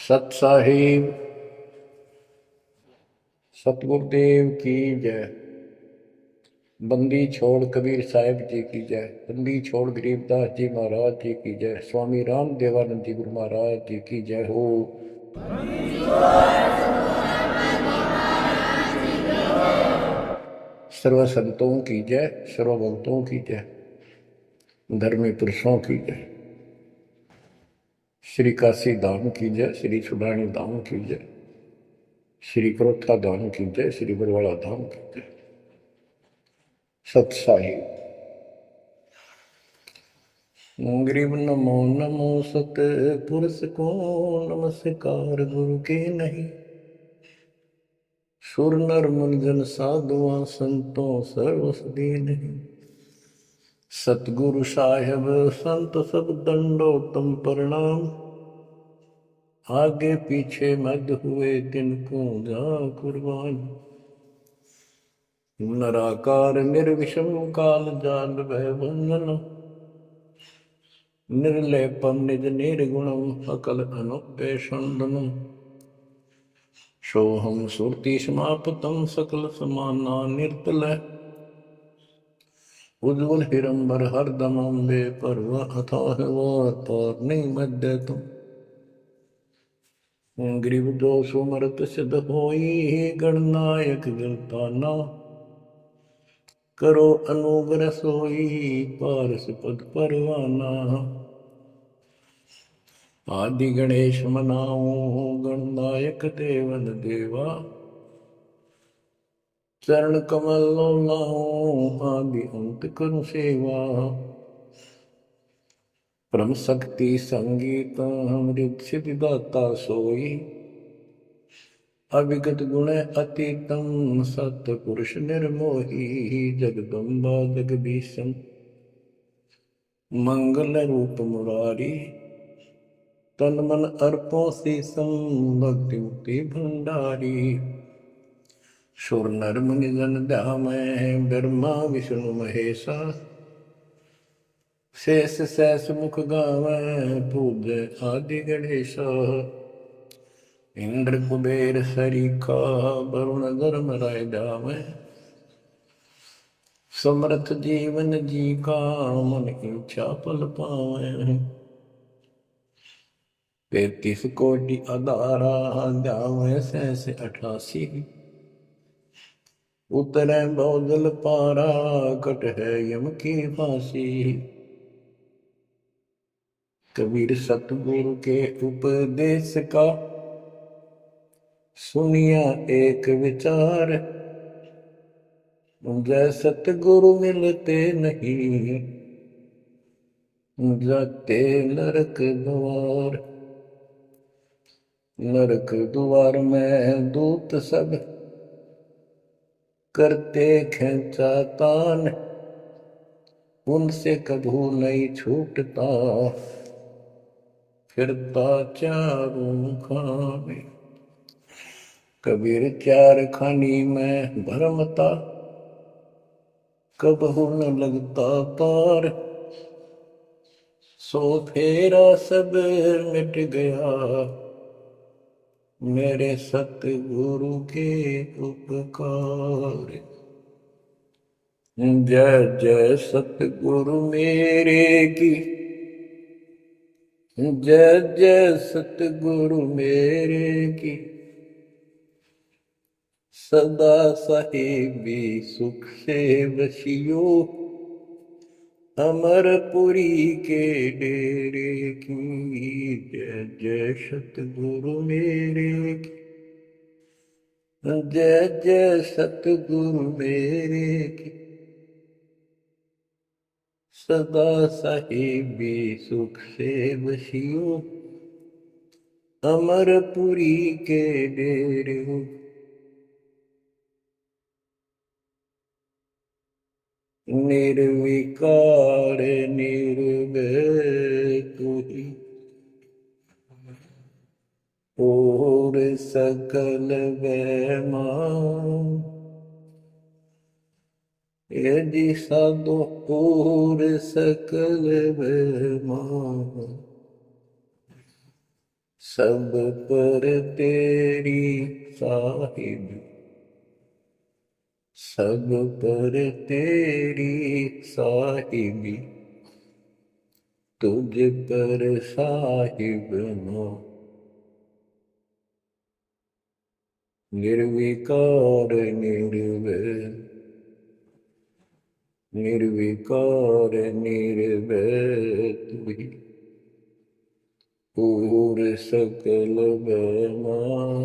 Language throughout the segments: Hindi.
सत साहिब सतगुरुदेव की जय। बंदी छोड़ कबीर साहिब जी की जय। बंदी छोड़ गरीबदास जी महाराज जी की जय। स्वामी राम देवानंद जी गुरु महाराज जी की जय हो। सर्व संतों की जय, सर्व भक्तों की जय, धर्मी पुरुषों की जय। श्री काशी धाम की जय, श्री सुडानी धाम की जय, श्री क्रोथा धाम की जय, श्री बरवाड़ा धाम की जय। सत साहिब गरीब नमो नमो सत पुरुष को नमस्कार गुरु के नहीं। सुर नर मुनिजन साधुआ संतों सर्वस नहीं। सतगुरु साहेब संत सब दंडोतम प्रणाम। आगे पीछे मध्य हुए तिनको जा कुर्बान। नराकार निर्विषम काल जाल भय बंधन। निर्लेपम निज निर्गुणम अकल अनुपेशंदनम। सोहम सुरति समापतम सकल समाना निर्तल। उज्ज्वल हिरंबर हरदम अम्बे पर्व अथाह पार नहीं मध्य तुम। ग्रीव दोष मरत सिद्ध होई गणनायक गिरताना। करो अनुग्रह सोई पारस पद परवाना। आदि गणेश मनाओ गणनायक देवन देवा। चरण कमल लाओ आदि अंत करूं सेवा। परम शक्ति संगीत अमृत सिद्धिदाता सोई। अविगत गुण अतीतम सतपुरुष निर्मोही। जगदम्बा जगदीशम मंगल रूप मुरारी। तन मन अर्पो शीसम भक्ति मुक्ति भंडारी। सुर नर मुनि जन ध्याम ब्रह्मा विष्णु महेशा। शेष सहस मुख गावे पूज आदि गणेशा। इंद्र कुबेर सरीखा वरुण धर्म राय जावे। समर्थ जीवन जी का मन इच्छा पल पावे। 33 कोटि अदारा जावे सहस 88। उतरे बहुजल पारा कट है यम की फांसी। कबीर सतगुरु के उपदेश का सुनिया एक विचार। जय सतगुरु मिलते नहीं जाते नरक द्वार। नरक द्वार में दूत सब करते खेचा तान। उनसे कभू नहीं छूटता फिरता चारों खाने। कबीर चार खानी में भरमता कबहू न लगता पार। सो फेरा सब मिट गया मेरे सतगुरु के उपकार। जय जय सतगुरु मेरे की। जय जय सतगुरु मेरे की। सदा साहिबी सुख से बसियो। अमरपुरी के डेरे की। जय जय सतगुरु मेरे की। जय जय सतगुरु मेरे की। सदा साहिबी सुख से बसियो। अमरपुरी के डेरे। निर्विकार निर्भय तुही। और सकल वैमा। यदि साधु और सकल वैमा। सब पर तेरी साहिब, सब पर तेरी साहिबी, तुझ पर साहिब नो। निर्विकार निर्वैर, निर्विकार निर्वैर तुही, पूर सकल बेमान।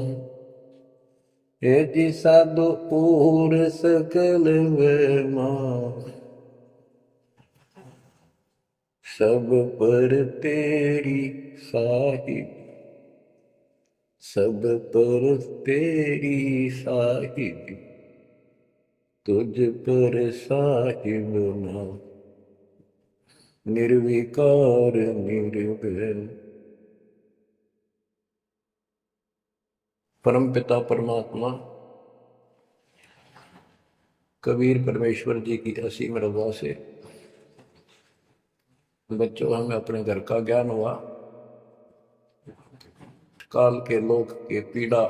हे जी साधु पूर सकल बेमान, सब पर तेरी साहिब, सब पर तेरी साहिब, तुझ पर साहिब ना। निर्विकार निर्वैर। परम पिता परमात्मा कबीर परमेश्वर जी की असीम रजा से बच्चों हमें अपने घर का ज्ञान हुआ। काल के लोक के पीड़ा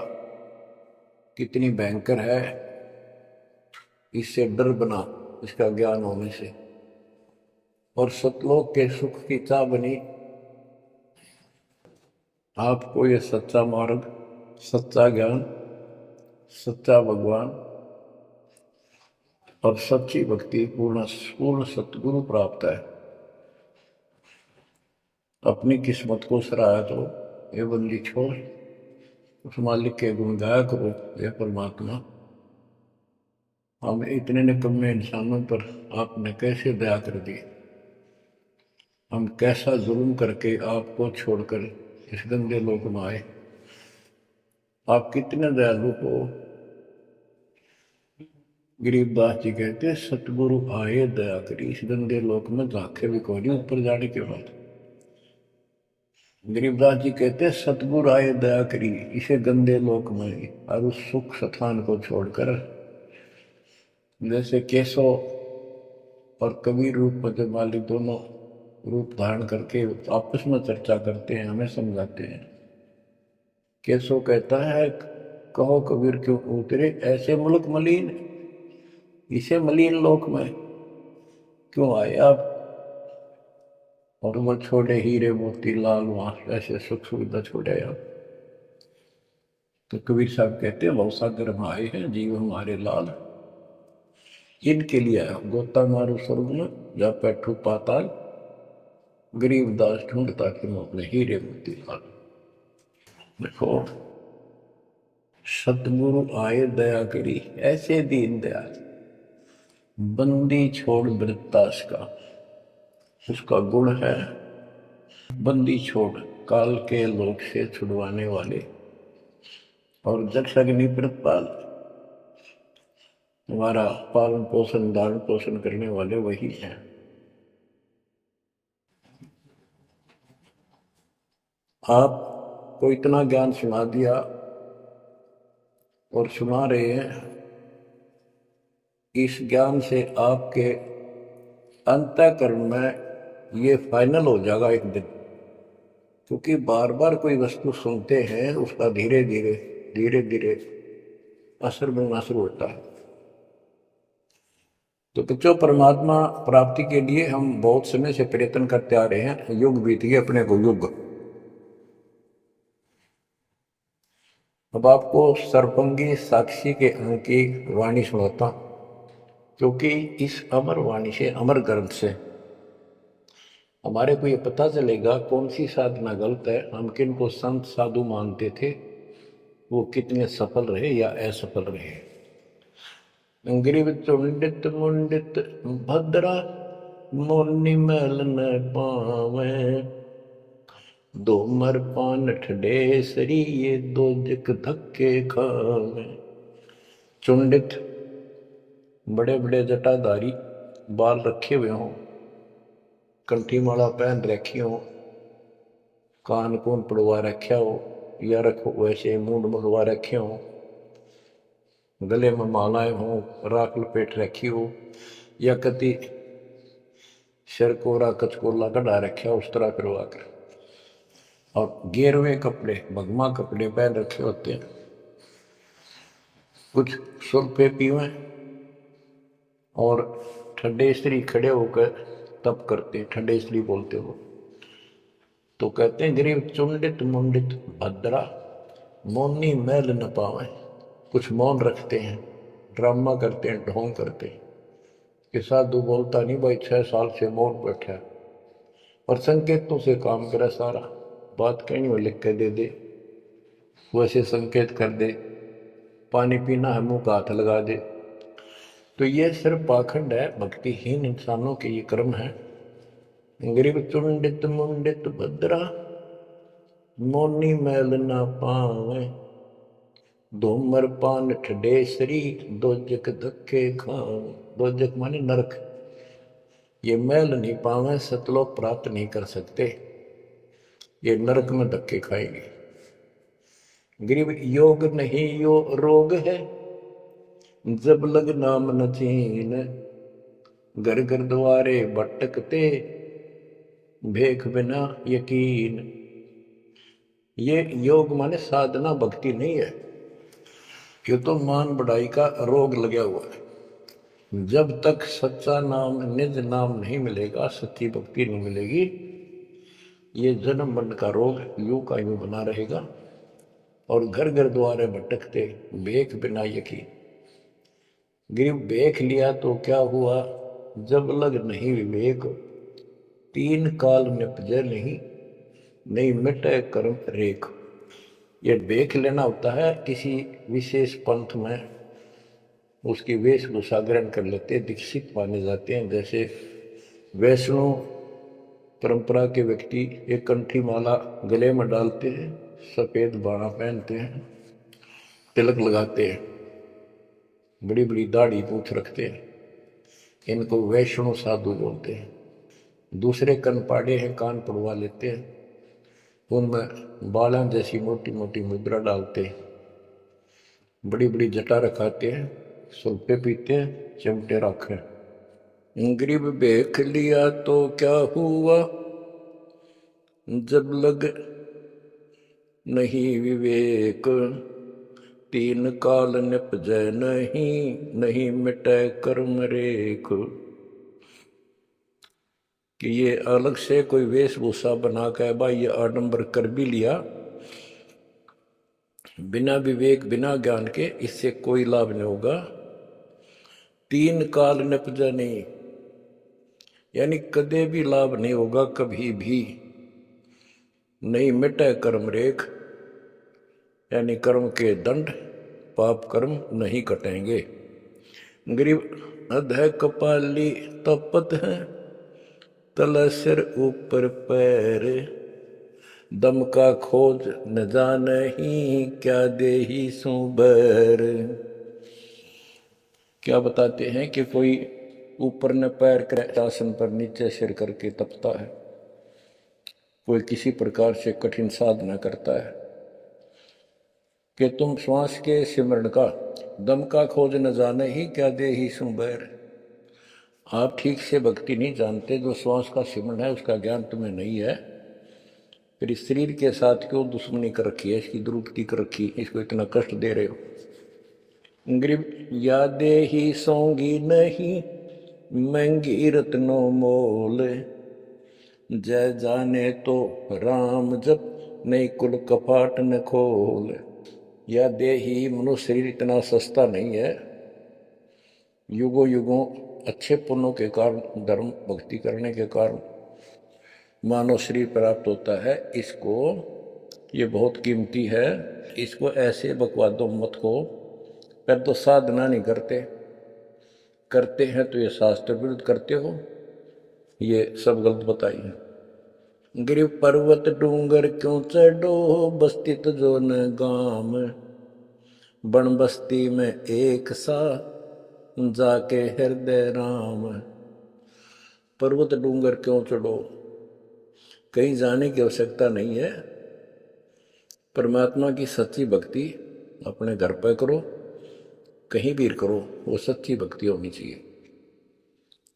कितनी भयंकर है, इससे डर बना इसका ज्ञान होने से। और सतलोक के सुख की चाह बनी आपको ये सच्चा मार्ग, सच्चा ज्ञान, सच्चा भगवान और सच्ची भक्ति, पूर्ण पूर्ण सतगुरु प्राप्त है। अपनी किस्मत को सराहा करो, ये बंदी छोड़, उस मालिक के गुण गाया करो। ये परमात्मा, हम इतने निकम्मे इंसानों पर आपने कैसे दया कर दी। हम कैसा जुल्म करके आपको छोड़कर इस गंदे लोक में आए। आप कितने दयालु हो। गरीबदास जी कहते सतगुरु आए दया करी, इस गंदे लोक में झांके भी कोई नहीं ऊपर जाने के बाद। गरीबदास जी कहते सतगुरु आए दया करी इसे गंदे लोक में, और उस सुख स्थान को छोड़कर। जैसे केशव और कबीर रूप में जब मालिक दोनों रूप धारण करके आपस में चर्चा करते हैं, हमें समझाते हैं। केशव कहता है कहो कबीर क्यों उतरे ऐसे मुल्क मलिन, इसे मलिन लोक में क्यों आए आप। और वो छोड़े हीरे मोती लाल वहां ऐसे सुख सुविधा छोड़े आप। तो कबीर साहब कहते हैं भवसागर में आए हैं जीव हमारे लाल, इनके लिए आया गोता मारू स्वर्ग में जा बैठू पाताल, गरीब दास ढूंढता क्यों अपने हीरे मोती लाल। देखो सतगुरु आए दया करी ऐसे दीन दयाल, बंदी छोड़ वृत्तास का उसका गुण है। बंदी छोड़ काल के लोक से छुड़वाने वाले और जक्ष अग्नि प्रतपाल, हमारा पालन पोषण धारण पोषण करने वाले वही हैं। आपको इतना ज्ञान सुना दिया और सुना रहे हैं, इस ज्ञान से आपके अंतःकरण में ये फाइनल हो जाएगा एक दिन। क्योंकि बार बार कोई वस्तु सुनते हैं उसका धीरे धीरे धीरे धीरे असर बनना शुरू होता है। तो बच्चों परमात्मा प्राप्ति के लिए हम बहुत समय से प्रयत्न करते आ रहे हैं। युग बीत गए अपने को युग। अब आपको सर्पंगी साक्षी के अंक की वाणी सुनाता, क्योंकि इस अमर वाणी से अमर ग्रंथ से हमारे को ये पता चलेगा कौन सी साधना गलत है, हम किन को संत साधु मानते थे, वो कितने सफल रहे या असफल रहे। गिरिव चुंडित मुंडित भद्रा, मोनि मैल न पावे, दो मर पान ठडे सरी ये दो जक धक्के खावे। चुंडित बड़े बड़े जटाधारी, बाल रखे हुए हों, कंठी माला पहन रखी हो, कान कून पड़वा रखा हो, या रखो वैसे मूंड मुड़वा रखे हो, गले में मालाएं हो, राख लपेट रखी हो, या कति सिर कोरा कचकोला कढ़ा रखा उस तरह करवा कर और गेरवे कपड़े भगवा कपड़े पहन रखे होते हैं, कुछ सुल्फे पीवे और ठंडे स्त्री खड़े होकर तप करते हैं, ठंडे स्त्री बोलते हो। तो कहते हैं गरीब चुंडित मुंडित भद्रा मौनी मैल न पावे। कुछ मौन रखते हैं, ड्रामा करते हैं, ढोंग करते हैं कि साधु बोलता नहीं भाई, 6 साल से मौन बैठा है, और संकेतों से काम करे सारा, बात कहीं वो लिख के दे दे, वैसे संकेत कर दे, पानी पीना है मुंह का हाथ लगा दे। तो ये सिर्फ पाखंड है, भक्तिहीन इंसानों के ये कर्म है। गरीब चुंडित मुंडित भद्रा मौनी मैल ना पावे, धूमर पान ठडेसरी दोजक धक्के खावे। दोजक माने नरक, ये मैल नहीं पावे, सतलोक प्राप्त नहीं कर सकते, ये नरक में धक्के खाएंगे। गरीब योग नहीं यो रोग है, जब लग नाम न चीन, घर घर द्वारे भटकते भेख बिना यकीन। ये योग माने साधना भक्ति नहीं है, ये तो मान बढ़ाई का रोग लगा हुआ है। जब तक सच्चा नाम निज नाम नहीं मिलेगा, सच्ची भक्ति नहीं मिलेगी, ये जन्म मरण का रोग यूं का यूं बना रहेगा। और घर घर द्वारे भटकते भेख बिना यकीन। गिर भेख लिया तो क्या हुआ, जब लग नहीं विवेक, तीन काल निपजे नहीं, नहीं मिटे कर्म रेख। ये भेख लेना होता है किसी विशेष पंथ में, उसकी वेशभूषा ग्रहण कर लेते, दीक्षित माने जाते हैं। जैसे वैष्णव परंपरा के व्यक्ति एक कंठी माला गले में डालते हैं, सफेद बाणा पहनते हैं, तिलक लगाते हैं, बड़ी बड़ी दाढ़ी पूछ रखते हैं, इनको वैष्णव साधु बोलते हैं। दूसरे कनपाड़े हैं, कान पड़वा लेते हैं, उनमें बालां जैसी मोटी मोटी मुद्रा डालते हैं, बड़ी बड़ी जटा रखाते हैं, सुल्फे पीते हैं, चिमटे रखे। गरीब भेख लिया तो क्या हुआ, जब लग नहीं विवेक, तीन काल निपजै नहीं, नहीं मिटै कर्म रेख। कि ये अलग से कोई वेशभूषा बना के बाह्य आडंबर कर भी लिया, बिना विवेक बिना ज्ञान के इससे कोई लाभ नहीं होगा। तीन काल निपजा नहीं, यानी कदे भी लाभ नहीं होगा, कभी भी नहीं मिटे कर्म रेख, यानी कर्म के दंड पाप कर्म नहीं कटेंगे। गरीब अधः कपाली तपत है, तल सिर ऊपर पैर, दम का खोज न जाने ही, क्या देही सुबर। क्या बताते हैं कि कोई ऊपर न पैर कर आसन पर नीचे सिर करके तपता है, कोई किसी प्रकार से कठिन साधना करता है कि तुम श्वास के सिमरण का, दम का खोज न जाने ही, क्या देही सुबर। आप ठीक से भक्ति नहीं जानते, जो श्वास का सिमरण है उसका ज्ञान तुम्हें नहीं है, फिर इस शरीर के साथ क्यों दुश्मनी कर रखी है, इसकी दुरुक्ति कर रखी, इसको इतना कष्ट दे रहे हो। गरीब यादे ही सोंगी नहीं, महंगी रत्नो मोल, जय जाने तो राम जप, नहीं कुल कपाट न खोल। यादे ही मनुष्य शरीर इतना सस्ता नहीं है, युगों युगों अच्छे पुण्यों के कारण, धर्म भक्ति करने के कारण मानव शरीर प्राप्त होता है। इसको, ये बहुत कीमती है, इसको ऐसे बकवादों मत को। पर तो साधना नहीं करते, करते हैं तो ये शास्त्र विरुद्ध करते हो, ये सब गलत बताइए। गिर पर्वत डूंगर क्यों चढ़ो, बस्ती तो जो न गाम, बन बस्ती में एक सा, जाके हृदय राम। पर्वत डूंगर क्यों चढ़ो, कहीं जाने की आवश्यकता नहीं है। परमात्मा की सच्ची भक्ति अपने घर पर करो, कहीं भी करो, वो सच्ची भक्ति होनी चाहिए।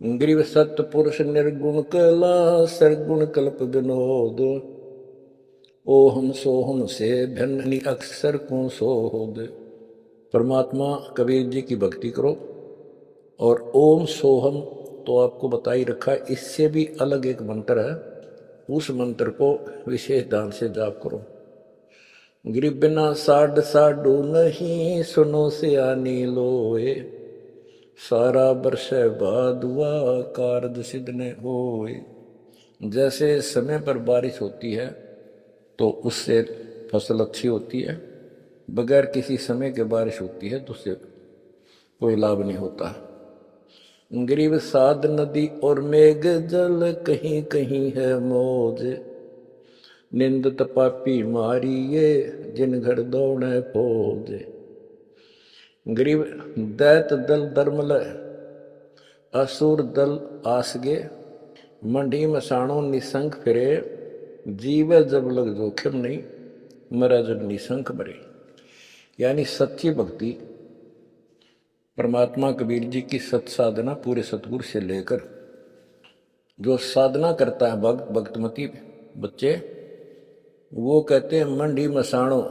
ग्रीव सत्पुरुष निर्गुण कला, सरगुण कल्प विनोद, ओहम सोहम से भिन्न अक्सर को सोहद। परमात्मा कबीर जी की भक्ति करो। और ओम सोहम तो आपको बता ही रखा है, इससे भी अलग एक मंत्र है, उस मंत्र को विशेष ध्यान से जाप करो। गिर बिना साड साडू नहीं सुनो से आनी लोए, सारा बरस बादुआ कारज सिद्ध ने होए। जैसे समय पर बारिश होती है तो उससे फसल अच्छी होती है, बगैर किसी समय के बारिश होती है तो उससे कोई लाभ नहीं होता। गरीब साध नदी और मेघ जल कहीं कहीं है मौज, निंदत पापी मारिये जिन घर दौड़े फौज। गरीब दैत दल धर्मल असुर दल आसगे, मंडी मसाणों निसंक फिरे, जीवे जब लग जोखिम नहीं, मरा जब निसंक मरे। यानी सच्ची भक्ति परमात्मा कबीर जी की सत साधना पूरे सतगुरु से लेकर जो साधना करता है भक्त भक्तमती बच्चे, वो कहते हैं मंडी मसाणों,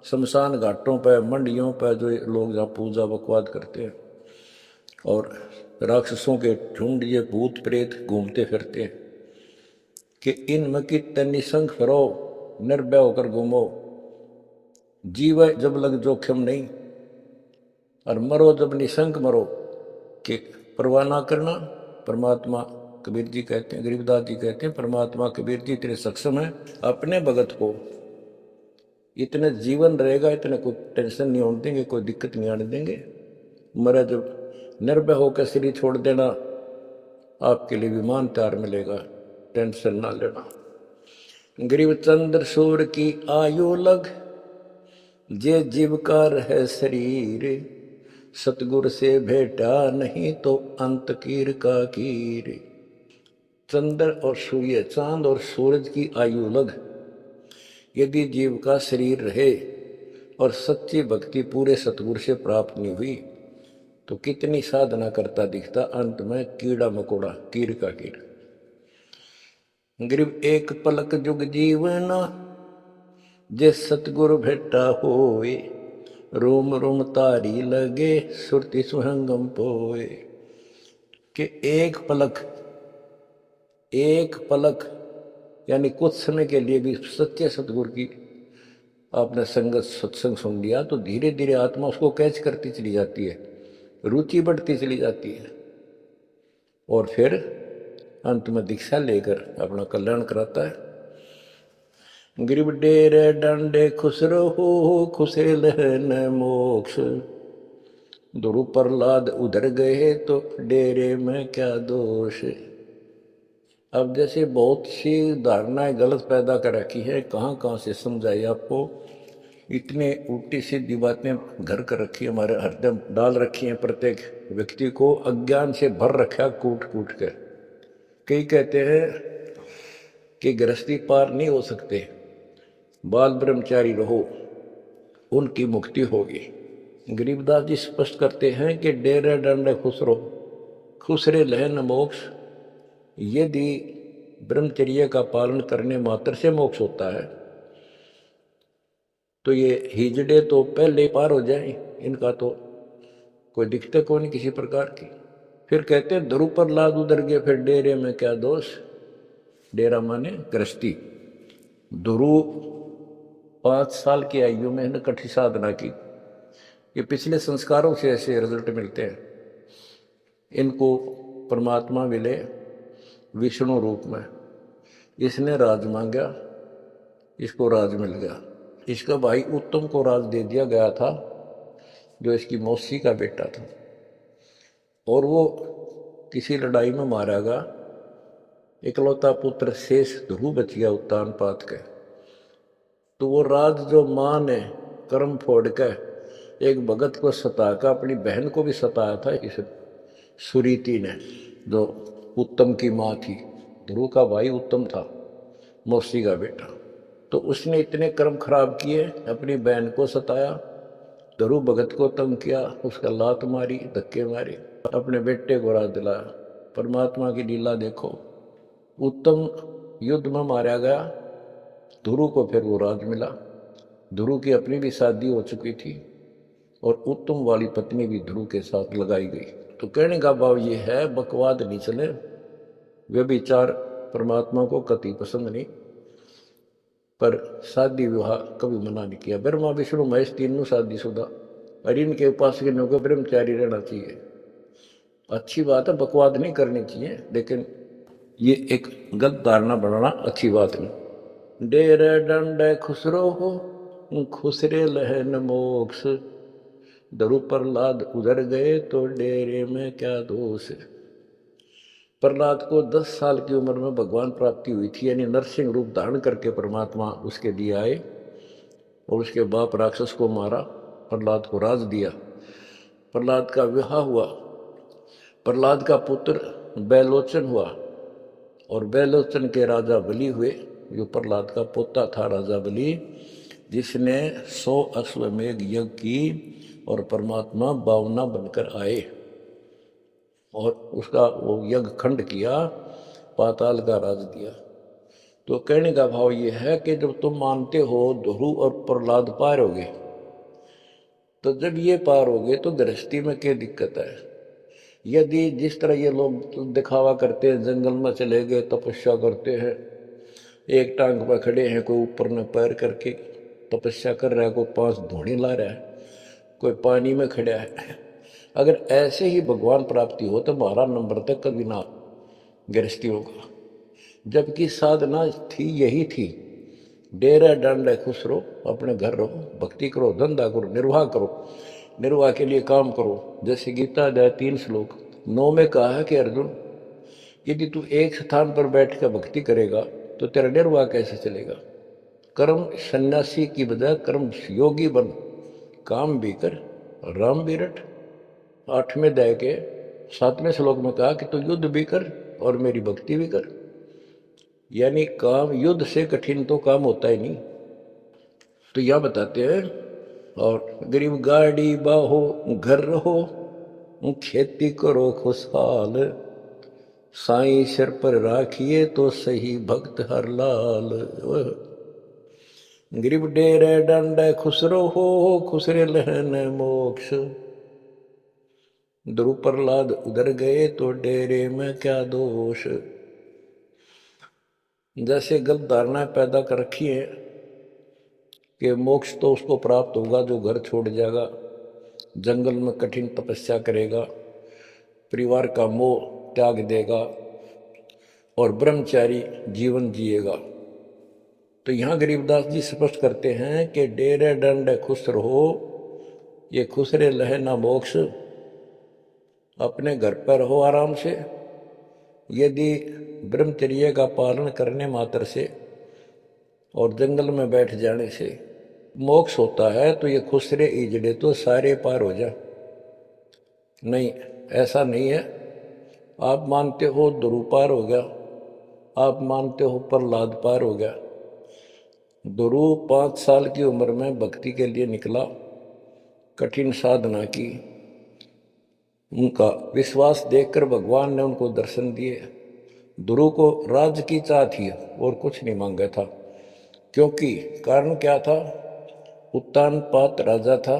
शमशान घाटों पर मंडियों पर जो लोग जहाँ पूजा बकवाद करते हैं और राक्षसों के झुंड ये भूत प्रेत घूमते फिरते हैं कि इन की निसंग फिरो, निर्भय होकर घूमो, जीव जब लग जोखिम नहीं और मरो जब निसंक मरो, कि परवाह ना करना। परमात्मा कबीर जी कहते हैं, गरीबदास जी कहते हैं, परमात्मा कबीर जी इतने सक्षम है, अपने भगत को इतने जीवन रहेगा, इतने कोई टेंशन नहीं होने देंगे, कोई दिक्कत नहीं आने देंगे। मरा जब निर्भय होकर शरीर छोड़ देना, आपके लिए विमान तैयार मिलेगा, टेंशन ना लेना। गरीब चंद्र सूर्य की आयु लग, जे जीवकार है शरीर, सतगुर से भेटा नहीं तो अंत कीर का कीर। चंद्र और सूर्य, चांद और सूरज की आयु लग, यदि जीव का शरीर रहे और सच्ची भक्ति पूरे सतगुरु से प्राप्त नहीं हुई तो कितनी साधना करता दिखता, अंत में कीड़ा मकोड़ा, कीर का कीर। गरीब एक पलक जुग जीवना, जे सतगुरु भेटा होए, रोम रोम तारी लगे सुरति सुहंगम पोए। कि एक पलक यानी कुछ समय के लिए भी सच्चे सतगुरु की आपने संगत सत्संग सुन लिया तो धीरे धीरे आत्मा उसको कैच करती चली जाती है, रुचि बढ़ती चली जाती है और फिर अंत में दीक्षा लेकर अपना कल्याण कराता है। गरीब डेरे डंडे खुश रहो, खुशे लहन मोक्ष, दुरु प्रहलाद उधर गए तो डेरे में क्या दोष। अब जैसे बहुत सी धारणाएं गलत पैदा कर रखी है, कहाँ कहाँ से समझाई आपको, इतने उल्टी सीधी बातें घर कर रखी है, हमारे हरदम डाल रखी हैं, प्रत्येक व्यक्ति को अज्ञान से भर रखा कूट कूट कर। कई कहते हैं कि गृहस्थी पार नहीं हो सकते, बाल ब्रह्मचारी रहो उनकी मुक्ति होगी। गरीबदास जी स्पष्ट करते हैं कि डेरे डंडे खुश रहो, खुसरे लहन मोक्ष। यदि ब्रह्मचर्य का पालन करने मात्र से मोक्ष होता है तो ये हिजड़े तो पहले पार हो जाए, इनका तो कोई दिक्कत को नहीं किसी प्रकार की। फिर कहते हैं ध्रुव पर लाद उधर गए, फिर डेरे में क्या दोष। डेरा माने गृहस्थी। ध्रुव 5 साल की आयु में ने कठी साधना की, ये पिछले संस्कारों से ऐसे रिजल्ट मिलते हैं। इनको परमात्मा मिले विष्णु रूप में, इसने राज मांगा, इसको राज मिल गया। इसका भाई उत्तम को राज दे दिया गया था जो इसकी मौसी का बेटा था, और वो किसी लड़ाई में मारा गया। इकलौता पुत्र शेष ध्रुव बच गया उत्तान पात के। तो वो राज जो माँ ने कर्म फोड़ कर एक भगत को सताकर, अपनी बहन को भी सताया था इस सुरीति ने, जो उत्तम की माँ थी। ध्रुव का भाई उत्तम था, मौसी का बेटा। तो उसने इतने कर्म खराब किए, अपनी बहन को सताया, ध्रुव भगत को तंग किया, उसका लात मारी, धक्के मारे, अपने बेटे को राज दिलाया। परमात्मा की लीला देखो, उत्तम युद्ध में मारा गया ध्रुव को फिर वो राज मिला। ध्रुव की अपनी भी शादी हो चुकी थी और उत्तम वाली पत्नी भी ध्रुव के साथ लगाई गई। तो कहने का भाव ये है, बकवाद नहीं चले, वे विचार परमात्मा को कति पसंद नहीं, पर शादी विवाह कभी मना नहीं किया। ब्रह्मा विष्णु महेश तीनों शादीशुदा, और इनके उपासक को ब्रह्मचारी रहना चाहिए। अच्छी बात है, बकवाद नहीं करनी चाहिए, लेकिन ये एक गलत धारणा बनाना अच्छी बात नहीं। डेरे डंडे खुसरो हो खुसरे लहन मोक्ष, दरु प्रहलाद उधर गए तो डेरे में क्या दोष। प्रहलाद को 10 साल की उम्र में भगवान प्राप्ति हुई थी, यानी नरसिंह रूप धारण करके परमात्मा उसके लिए आए और उसके बाप राक्षस को मारा, प्रहलाद को राज दिया। प्रहलाद का विवाह हुआ, प्रहलाद का पुत्र बैलोचन हुआ और बैलोचन के राजा बलि हुए। जो प्रहलाद का पोता था राजा बलि, जिसने 100 अश्वमेघ यज्ञ की और परमात्मा 52 बनकर आए और उसका वो यज्ञ खंड किया, पाताल का राज दिया। तो कहने का भाव ये है कि जब तुम मानते हो ध्रुव और प्रहलाद पार हो गए, तो जब ये पार हो गए तो गृहस्थी में क्या दिक्कत है। यदि जिस तरह ये लोग दिखावा करते हैं, जंगल में चले गए तपस्या करते हैं, एक टांग पर खड़े हैं, कोई ऊपर न पैर करके तपस्या कर रहा है, कोई 5 धोनी ला रहा है, कोई पानी में खड़ा है, अगर ऐसे ही भगवान प्राप्ति हो तो 12 नंबर तक कभी ना गृहस्थी होगा। जबकि साधना थी यही थी, डेरा डांडा खुश रहो, अपने घर रहो, भक्ति करो, धंधा करो, निर्वाह करो, निर्वाह के लिए काम करो। जैसे गीता अध्याय 3 श्लोक 9 में कहा है कि अर्जुन, यदि तू एक स्थान पर बैठ कर भक्ति करेगा तो तेरा निर्वाह कैसे चलेगा। कर्म सन्यासी की बजाय कर्म योगी बन, काम भी कर, राम भी रट। 8वें अध्याय के 7वें श्लोक में कहा कि तू युद्ध भी कर और मेरी भक्ति भी कर। यानी काम, युद्ध से कठिन तो काम होता ही नहीं। तो यह बताते हैं, और गरीब गाड़ी बाहो घर रहो, खेती करो खुशहाल, साईं सिर पर राखिए तो सही भक्त हर लाल। गरीब डेरे डंडे खुश रहो खुसरे लहन मोक्ष, ध्रुव प्रहलाद उधर गए तो डेरे में क्या दोष। जैसे गलत धारणा पैदा कर रखी है कि मोक्ष तो उसको प्राप्त होगा जो घर छोड़ जाएगा, जंगल में कठिन तपस्या करेगा, परिवार का मोह त्याग देगा और ब्रह्मचारी जीवन जिएगा। तो यहाँ गरीबदास जी स्पष्ट करते हैं कि डेरे डंडे खुश रहो, ये खुसरे लहे ना मोक्ष, अपने घर पर रहो आराम से। यदि ब्रह्मचर्य का पालन करने मात्र से और जंगल में बैठ जाने से मोक्ष होता है, तो ये खुसरे इजड़े तो सारे पार हो जा। नहीं, ऐसा नहीं है। आप मानते हो ध्रुव पार हो गया, आप मानते हो प्रहलाद पार हो गया। ध्रुव 5 साल की उम्र में भक्ति के लिए निकला, कठिन साधना की, उनका विश्वास देखकर भगवान ने उनको दर्शन दिए। ध्रुव को राज की चाह थी और कुछ नहीं मांगा था, क्योंकि कारण क्या था, उत्तानपाद राजा था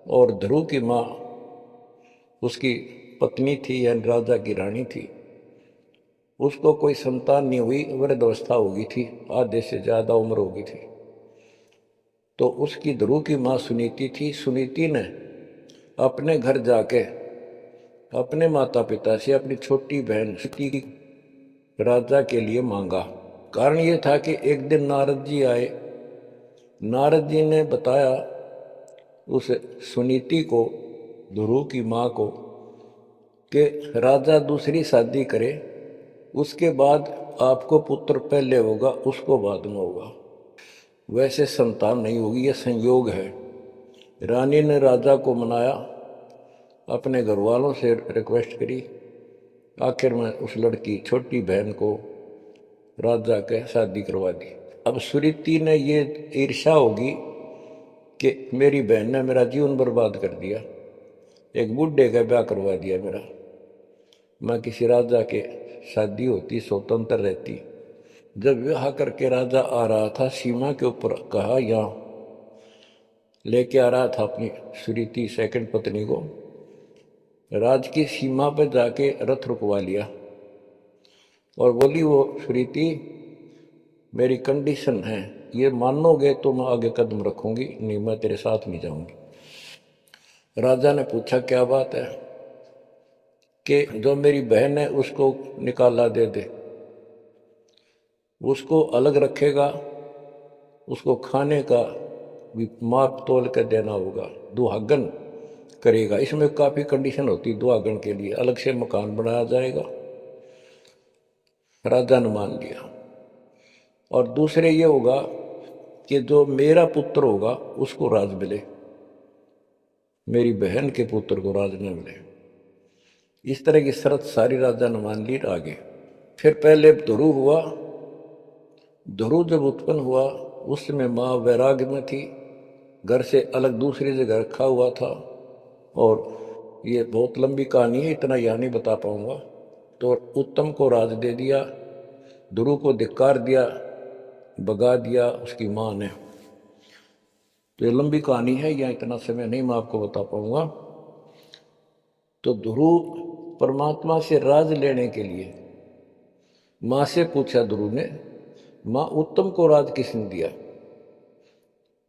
और ध्रुव की माँ उसकी पत्नी थी, यानी राजा की रानी थी। उसको कोई संतान नहीं हुई, वृद्धावस्था हो गई थी, आधे से ज़्यादा उम्र हो गई थी। तो उसकी ध्रुव की माँ सुनीति थी। सुनीति ने अपने घर जाके अपने माता पिता से अपनी छोटी बहन सती राजा के लिए मांगा। कारण ये था कि एक दिन नारद जी आए, नारद जी ने बताया उस सुनीति को, ध्रुव की माँ को, कि राजा दूसरी शादी करे, उसके बाद आपको पुत्र पहले होगा, उसको बाद में होगा, वैसे संतान नहीं होगी, यह संयोग है। रानी ने राजा को मनाया, अपने घर वालों से रिक्वेस्ट करी, आखिर में उस लड़की छोटी बहन को राजा के शादी करवा दी। अब सुरीति ने ये ईर्ष्या होगी कि मेरी बहन ने मेरा जीवन बर्बाद कर दिया, एक बूढ़े का ब्याह करवा दिया मेरा, मैं किसी राजा के शादी होती, स्वतंत्र रहती। जब विवाह करके राजा आ रहा था सीमा के ऊपर, कहा यहाँ लेके आ रहा था अपनी सुरीति सेकंड पत्नी को, राज की सीमा पर जाके रथ रुकवा लिया और बोली वो सुरीति मेरी कंडीशन है, ये मानोगे तो मैं आगे कदम रखूंगी, नहीं मैं तेरे साथ नहीं जाऊंगी। राजा ने पूछा क्या बात है, कि जो मेरी बहन है उसको निकाला दे दे, उसको अलग रखेगा, उसको खाने का भी माप तोल कर देना होगा, दुहागन करेगा। इसमें काफ़ी कंडीशन होती है दुहागन के लिए, अलग से मकान बनाया जाएगा। राजा ने मान लिया। और दूसरे ये होगा कि जो मेरा पुत्र होगा उसको राज मिले, मेरी बहन के पुत्र को राज न मिले। इस तरह की शर्त सारी राजा ने मान ली। आगे फिर पहले ध्रुव हुआ। ध्रुव जब उत्पन्न हुआ उस समय माँ वैराग्य में थी, घर से अलग दूसरी जगह रखा हुआ था। और ये बहुत लंबी कहानी है, इतना यहाँ नहीं बता पाऊंगा। तो उत्तम को राज दे दिया, ध्रुव को धिक्कार दिया, भगा दिया उसकी माँ ने। तो ये लंबी कहानी है, यहाँ इतना समय नहीं मैं आपको बता पाऊंगा। तो ध्रुव परमात्मा से राज लेने के लिए माँ से पूछा ध्रुव ने, माँ उत्तम को राज किसने दिया?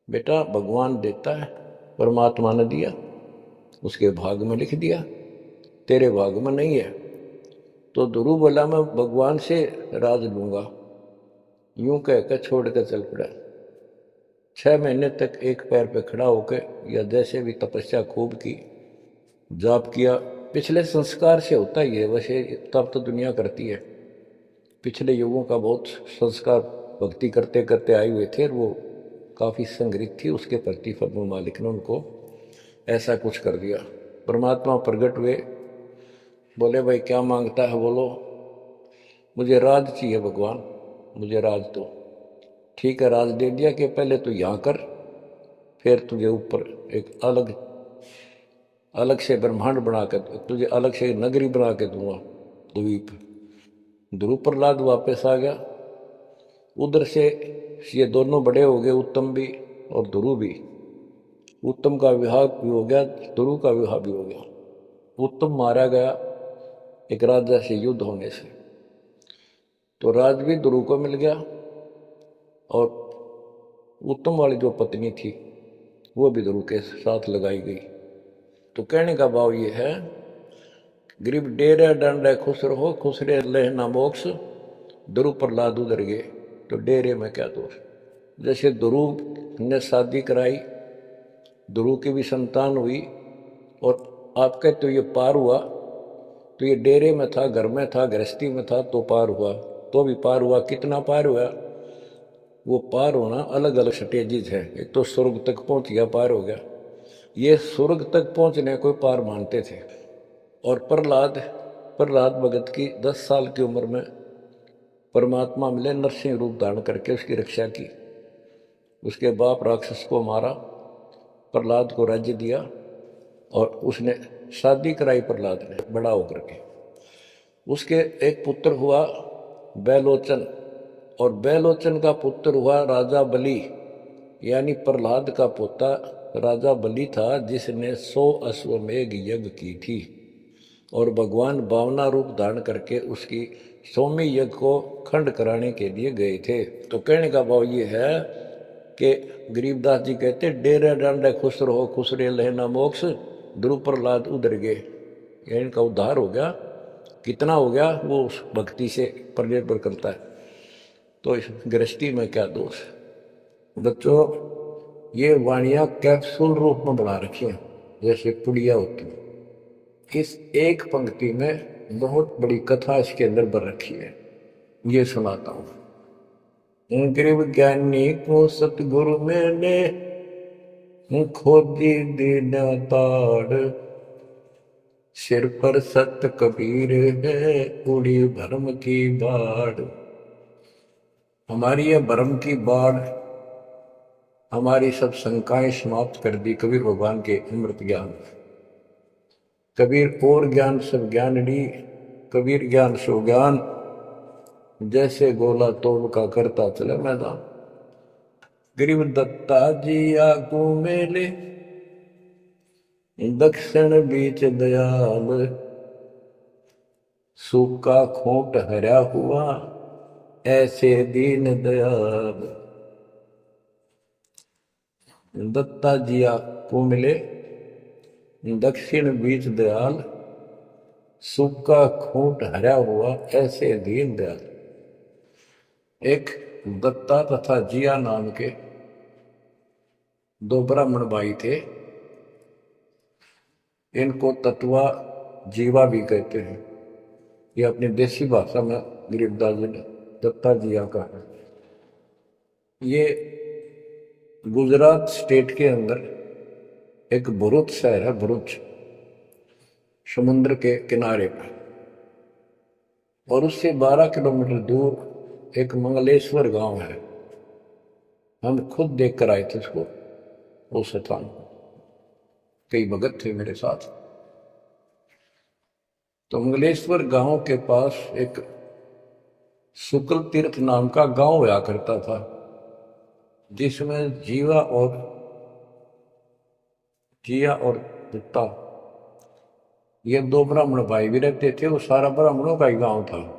बेटा भगवान देता है, परमात्मा ने दिया, उसके भाग में लिख दिया, तेरे भाग में नहीं है। तो ध्रुव बोला मैं भगवान से राज लूंगा। यूं कहकर छोड़ कर चल पड़ा। 6 महीने तक एक पैर पे खड़ा होकर, या जैसे भी तपस्या खूब की, जाप किया। पिछले संस्कार से होता ही है, वैसे तब तो दुनिया करती है। पिछले युगों का बहुत संस्कार भक्ति करते करते आए हुए थे, और वो काफ़ी संग्रहित थी, उसके प्रतिफल में मालिक ने उनको ऐसा कुछ कर दिया। परमात्मा प्रकट हुए, बोले भाई क्या मांगता है बोलो। मुझे राज चाहिए भगवान, मुझे राज दो। ठीक है, राज दे दिया कि पहले तो यहाँ कर, फिर तुझे ऊपर एक अलग से ब्रह्मांड बना कर, तुझे अलग से नगरी बना के दूंगा, द्वीप। ध्रुव प्रहलाद वापस आ गया। उधर से ये दोनों बड़े हो गए, उत्तम भी और ध्रुव भी। उत्तम का विवाह भी हो गया, ध्रुव का विवाह भी हो गया। उत्तम मारा गया एक राजा से युद्ध होने से, तो राज भी ध्रुव को मिल गया, और उत्तम वाली जो पत्नी थी वो भी ध्रुव के साथ लगाई गई। तो कहने का भाव ये है, गरीब डेरे डंडे खुश रहो, खुश रे लेना मोक्ष, ध्रुव प्रहलाद उधर गए तो डेरे में क्या दोष। जैसे ध्रुव ने शादी कराई, ध्रुव की भी संतान हुई, और आपके तो ये पार हुआ, तो ये डेरे में था, घर में था, गृहस्थी में था, तो पार हुआ, तो भी पार हुआ। कितना पार हुआ? वो पार होना अलग अलग स्टेजेज है। एक तो स्वर्ग तक पहुंच गया, पार हो गया। ये स्वर्ग तक पहुंचने को पार मानते थे। और प्रहलाद प्रहलाद भगत की 10 साल की उम्र में परमात्मा मिले, नरसिंह रूप धारण करके उसकी रक्षा की। उसके बाप राक्षस को मारा, प्रहलाद को राज्य दिया, और उसने शादी कराई प्रहलाद ने बड़ा होकर के। उसके एक पुत्र हुआ बैलोचन, और बैलोचन का पुत्र हुआ राजा बलि, यानी प्रहलाद का पोता राजा बलि था, जिसने 100 अश्वमेघ यज्ञ की थी। और भगवान बावना रूप धारण करके उसकी 100वें यज्ञ को खंड कराने के लिए गए थे। तो कहने का भाव ये है कि गरीबदास जी कहते डेरे डांडे खुश रहो, खुश रे लेना मोक्ष, ध्रुव प्रहलाद उधर गए। इनका उद्धार हो गया। कितना हो गया वो उस भक्ति से पर निर्भर करता है। तो इस गृहस्थी में क्या दोष। बच्चों ये वाणियाँ कैप्सूल रूप में बना रखी हैं, जैसे पुड़िया होती है। इस एक पंक्ति में बहुत बड़ी कथा इसके अंदर भर रखी है, ये सुनाता हूँ। गरीब ज्ञानी को सतगुरु मैंने खोदी दीना ताड़, सिर पर सत कबीर है उड़ी भरम की बाढ़। हमारी यह भरम की बाढ़ हमारी सब शंकाएं समाप्त कर दी कबीर भगवान के अमृत ज्ञान। कबीर और ज्ञान सब ज्ञान ली, कबीर ज्ञान सो ज्ञान, जैसे गोला तोड़ का करता चले मैदान। गरीब दत्ता जी आगू मेले, दक्षिण बीच दयाल, सूखा खोट हरा हुआ ऐसे दीन दयाल। दत्ता जी आपको मिले, दक्षिण बीच दयाल, सूखा खोट हरा हुआ ऐसे दीन दयाल। एक दत्ता तथा जिया नाम के दो ब्राह्मण भाई थे। इनको तत्वा जीवा भी कहते हैं। ये अपनी देसी भाषा में गरीबदास जी ने दत्ता जिया का है। ये गुजरात स्टेट के अंदर एक भरूच शहर है, भरूच, समुद्र के किनारे पर। और उससे 12 किलोमीटर दूर एक मंगलेश्वर गांव है। हम खुद देख कर आए थे उसको, उस स्थान को। कई भगत थे मेरे साथ। तो मंगलेश्वर गांव के पास एक शुक्ल तीर्थ नाम का गांव हुआ करता था, जिसमें जिया और दत्ता, ये दो ब्राह्मण भाई भी रहते थे। वो सारा ब्राह्मणों का ही गांव था।